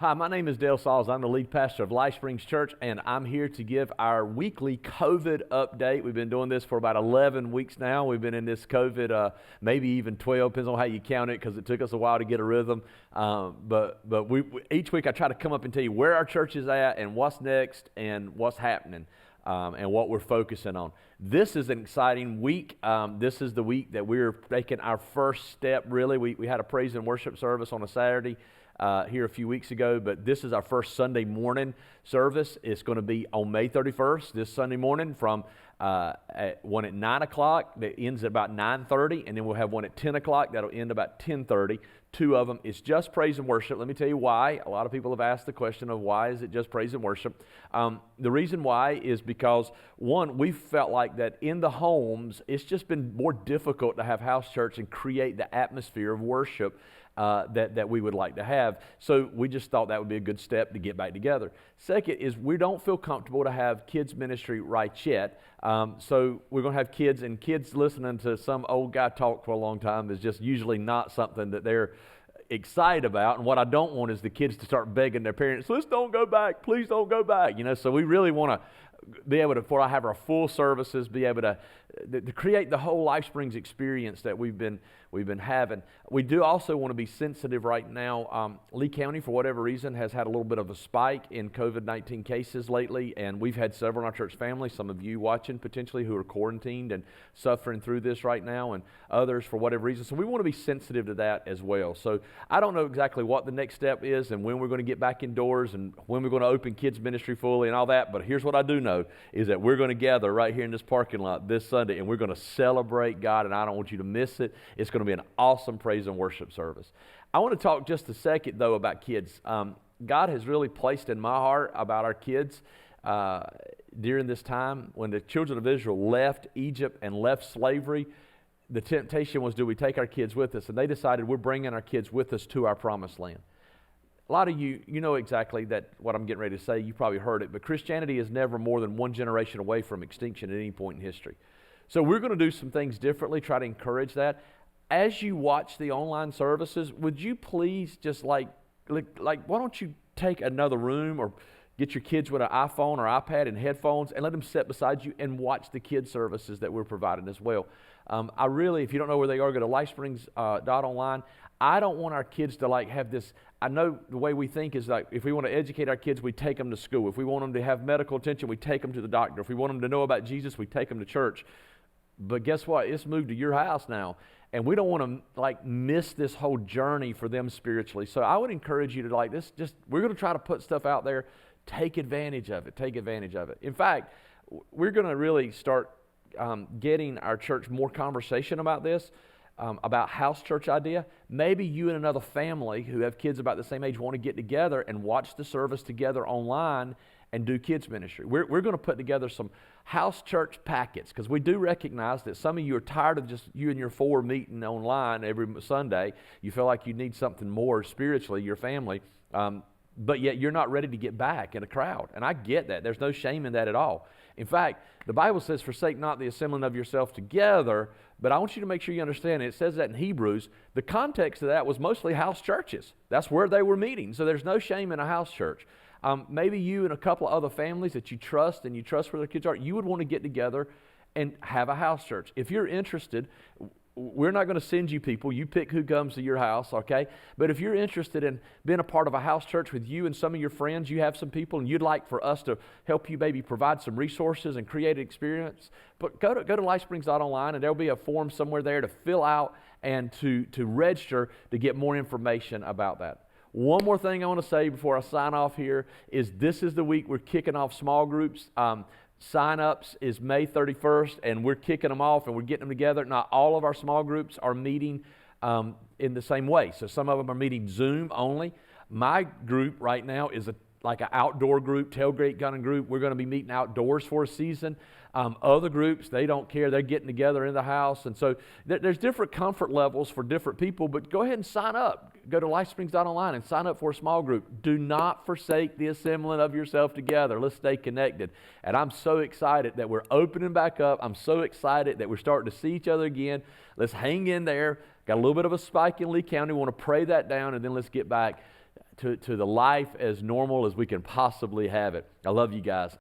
Hi, my name is Dale Sauls. I'm the lead pastor of Life Springs Church, and I'm here to give our weekly COVID update. We've been doing this for about 11 weeks now. We've been in this COVID, maybe even 12, depends on how you count it, because it took us a while to get a rhythm. But each week I try to come up and tell you where our church is at and what's next and what's happening. And what we're focusing on. This is an exciting week. This is the week that we're taking our first step, really. We had a praise and worship service on a Saturday here a few weeks ago, but this is our first Sunday morning service. It's going to be on May 31st, this Sunday morning, from one at 9 o'clock that ends at about 9:30, and then we'll have one at 10 o'clock that'll end about 10:30. Two of them. It's just praise and worship. Let me tell you why. A lot of people have asked the question of why is it just praise and worship. The reason why is because, one, we felt like that in the homes, it's just been more difficult to have house church and create the atmosphere of worship that we would like to have. So we just thought that would be a good step to get back together. Second is we don't feel comfortable to have kids ministry right yet. So we're going to have kids, and kids listening to some old guy talk for a long time is just usually not something that they're excited about. And what I don't want is the kids to start begging their parents, let's don't go back, please don't go back. So we really want to be able to, before I have our full services, be able to create the whole Life Springs experience that we've been having. We do also want to be sensitive right now. Lee County, for whatever reason, has had a little bit of a spike in COVID-19 cases lately, and we've had several in our church family, some of you watching potentially who are quarantined and suffering through this right now, and others for whatever reason. So we want to be sensitive to that as well. So I don't know exactly what the next step is and when we're going to get back indoors and when we're going to open kids ministry fully and all that, but here's what I do know is that we're going to gather right here in this parking lot this Sunday, and we're going to celebrate God, and I don't want you to miss it. It's going to be an awesome praise and worship service. I want to talk just a second, though, about kids. God has really placed in my heart about our kids during this time. When the children of Israel left Egypt and left slavery, the temptation was, do we take our kids with us? And they decided we're bringing our kids with us to our promised land. A lot of you know exactly that what I'm getting ready to say. You probably heard it, but Christianity is never more than one generation away from extinction at any point in history. So we're going to do some things differently, try to encourage that. As you watch the online services, would you please just like why don't you take another room or get your kids with an iPhone or iPad and headphones and let them sit beside you and watch the kids services that we're providing as well. I really, if you don't know where they are, go to lifesprings.online. I don't want our kids to have this. I know the way we think is if we want to educate our kids, we take them to school. If we want them to have medical attention, we take them to the doctor. If we want them to know about Jesus, we take them to church. But guess what? It's moved to your house now. And we don't want to miss this whole journey for them spiritually. So I would encourage you to we're going to try to put stuff out there. Take advantage of it. Take advantage of it. In fact, we're going to really start getting our church more conversation about this, about house church idea. Maybe you and another family who have kids about the same age want to get together and watch the service together online and do kids ministry. We're going to put together some house church packets, because we do recognize that some of you are tired of just you and your four meeting online every Sunday. You feel like you need something more spiritually, your family, but yet you're not ready to get back in a crowd. And I get that. There's no shame in that at all. In fact, the Bible says, forsake not the assembling of yourself together, but I want you to make sure you understand it. It says that in Hebrews. The context of that was mostly house churches. That's where they were meeting. So there's no shame in a house church. Maybe you and a couple of other families that you trust and you trust where their kids are, you would want to get together and have a house church. If you're interested, we're not going to send you people. You pick who comes to your house, okay? But if you're interested in being a part of a house church with you and some of your friends, you have some people, and you'd like for us to help you maybe provide some resources and create an experience, but go to lifesprings.online, and there'll be a form somewhere there to fill out and to register to get more information about that. One more thing I want to say before I sign off here is this is the week we're kicking off small groups. Sign-ups is May 31st, and we're kicking them off, and we're getting them together. Not all of our small groups are meeting in the same way. So some of them are meeting Zoom only. My group right now is like an outdoor group, tailgate gunning group. We're going to be meeting outdoors for a season. Other groups, they don't care. They're getting together in the house. And so there's different comfort levels for different people, but go ahead and sign up. Go to lifesprings.online and sign up for a small group. Do not forsake the assembling of yourself together. Let's stay connected. And I'm so excited that we're opening back up. I'm so excited that we're starting to see each other again. Let's hang in there. Got a little bit of a spike in Lee County. We want to pray that down, and then let's get back to the life as normal as we can possibly have it. I love you guys.